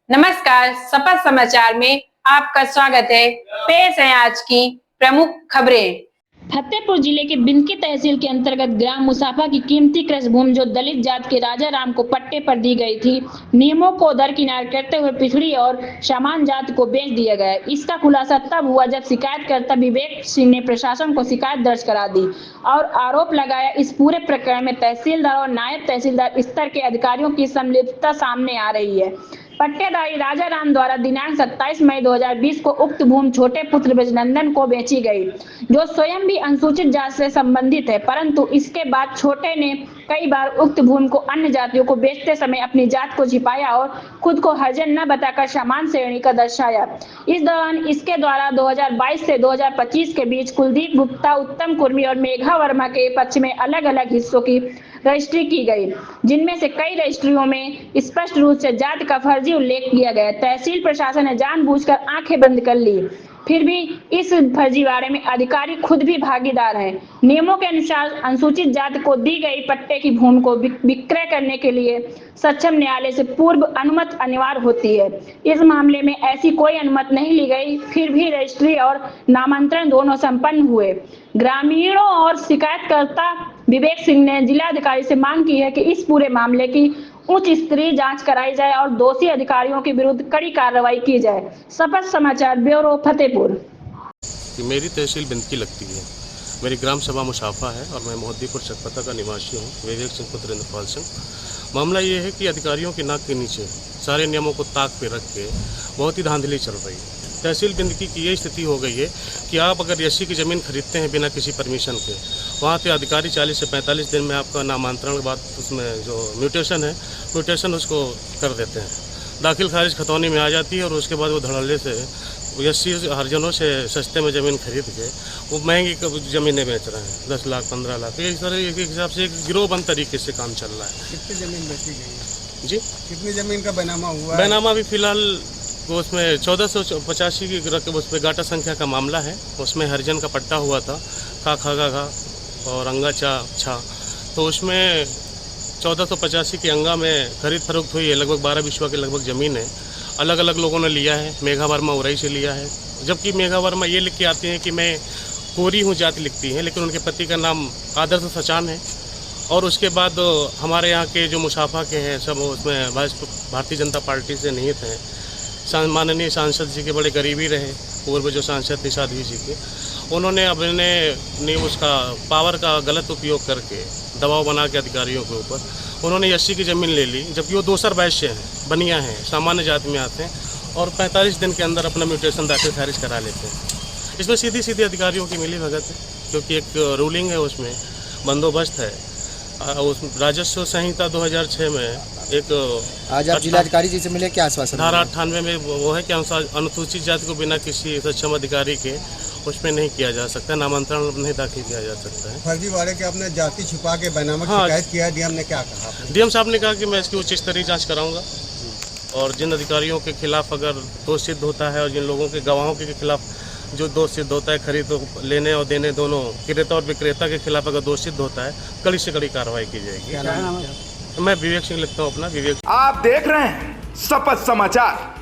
नमस्कार, शपथ समाचार में आपका स्वागत है। पेश है आज की प्रमुख खबरें। फतेहपुर जिले के बिंदकी तहसील के अंतर्गत ग्राम मुसाफा की कीमती कृषि भूमि जो दलित जात के राजा राम को पट्टे पर दी गई थी, नियमों को दरकिनार करते हुए पिछड़ी और समान जात को बेच दिया गया। इसका खुलासा तब हुआ जब शिकायतकर्ता विवेक सिंह ने प्रशासन को शिकायत दर्ज करा दी और आरोप लगाया इस पूरे प्रकरण में तहसीलदार और नायब तहसीलदार स्तर के अधिकारियों की संलिप्तता सामने आ रही है। पट्टेदारी राजा राम द्वारा दिनांक 27 मई 2020 को उक्त भूमि छोटे पुत्र ब्रजनंदन को बेची गई, जो स्वयं भी अनुसूचित जाति से संबंधित है, परंतु इसके बाद छोटे ने कई बार उक्त भूमि को अन्य जातियों को बेचते समय अपनी जात को छिपाया और खुद को हरिजन न बताकर समान श्रेणी का दर्शाया। इस दौरान इसके द्वारा 2022 से 2025 के बीच कुलदीप गुप्ता, उत्तम कुर्मी और मेघा वर्मा के पक्ष में अलग अलग हिस्सों की रजिस्ट्री की गई, जिनमें से कई रजिस्ट्रियों में स्पष्ट रूप से जाति का फर्जी उल्लेख किया गया। तहसील प्रशासन ने जानबूझकर आंखें बंद कर ली, फिर भी इस फर्जीवाड़े में अधिकारी खुद भी भागीदार हैं। नियमों के अनुसार अनुसूचित जाति को दी गई पट्टे की भूमि को विक्रय करने के लिए सक्षम न्यायालय से पूर्व अनुमति अनिवार्य होती है। इस मामले में ऐसी कोई अनुमति नहीं ली गई, फिर भी रजिस्ट्री और नामांतरण दोनों संपन्न हुए। ग्रामीणों और शिकायतकर्ता विवेक सिंह ने जिलाधिकारी से मांग की है कि इस पूरे मामले की उच्च स्तरीय जांच कराई जाए और दोषी अधिकारियों के विरुद्ध कड़ी कार्रवाई की जाए। शपथ समाचार ब्यूरो फतेहपुर। मेरी तहसील बिंदकी लगती है, मेरी ग्राम सभा मुसाफा है और मैं मोहद्दीपुर चकपता का निवासी हूँ, विवेक सिंह पुत्र इंद्रपाल सिंह। मामला ये है कि अधिकारियों की नाक के नीचे सारे नियमों को ताक पे रख के बहुत ही धांधली चल रही है। तहसील बिंदकी की ये स्थिति हो गई है कि आप अगर एससी की ज़मीन खरीदते हैं बिना किसी परमिशन के, वहाँ के अधिकारी 40 से 45 दिन में आपका नामांतरण के बाद उसमें जो म्यूटेशन उसको कर देते हैं। दाखिल खारिज खतौनी में आ जाती है और उसके बाद वो धड़ल्ले से एससी हरिजनों से सस्ते में ज़मीन खरीद के वो महंगी ज़मीनें बेच रहे हैं, 10 लाख 15 लाख। इस तरह एक हिसाब से एक गिरोहबंद तरीके से काम चल रहा है। कितनी ज़मीन बेची गई है जी? कितनी ज़मीन का बैनामा हुआ है? बैनामा भी फिलहाल उसमें 1485 की रकम, उस पर गाटा संख्या का मामला है। उसमें हरिजन का पट्टा हुआ था, खा और अंगा छा, तो उसमें 1485 की अंगा में खरीद फरोख्त हुई है। लगभग 12 बिस्वा के लगभग ज़मीन है, अलग अलग लोगों ने लिया है। मेघा वर्मा उरई से लिया है, जबकि मेघा वर्मा ये लिख के आती हैं कि मैं कोरी हूँ जाति लिखती हैं, लेकिन उनके पति का नाम आदर्श सचान है। और उसके बाद हमारे यहाँ के जो मुसाफा के हैं सब उसमें भारतीय जनता पार्टी से निहित हैं। माननीय सांसद जी के बड़े करीबी रहे, पूर्व जो सांसद थे साध्वी जी के, उन्होंने अपने उसका पावर का गलत उपयोग करके दबाव बना के अधिकारियों के ऊपर उन्होंने 80 की ज़मीन ले ली, जबकि वो दोसर वैश्य हैं, बनिया हैं, सामान्य जाति में आते हैं और 45 दिन के अंदर अपना म्यूटेशन दाखिल खारिज करा लेते हैं। इसमें सीधी अधिकारियों की मिली भगत है, क्योंकि एक रूलिंग है, उसमें बंदोबस्त है। उस राजस्व संहिता 2006 में एक आज आप जिलाधिकारी जी से मिले, क्या आश्वासन? धारा 98 में वो है कि अनुसूचित जाति को बिना किसी सक्षम अधिकारी के उसमें नहीं किया जा सकता, नामांतरण नहीं दाखिल किया जा सकता है। फर्जीवाड़े के आपने जाति छुपा के बैनामा की शिकायत किया, डीएम ने क्या कहा? डीएम साहब ने कहा कि मैं इसकी उच्च स्तरीय जांच कराऊंगा और जिन अधिकारियों के खिलाफ अगर दोष सिद्ध होता है और जिन लोगों के गवाहों के खिलाफ जो दोष सिद्ध होता है, खरीद लेने और देने दोनों क्रेता और विक्रेता के खिलाफ अगर दोष सिद्ध होता है, कड़ी से कड़ी कार्रवाई की जाएगी। मैं विवेक सिंह लिखता हूँ अपना, विवेक। आप देख रहे हैं शपथ समाचार।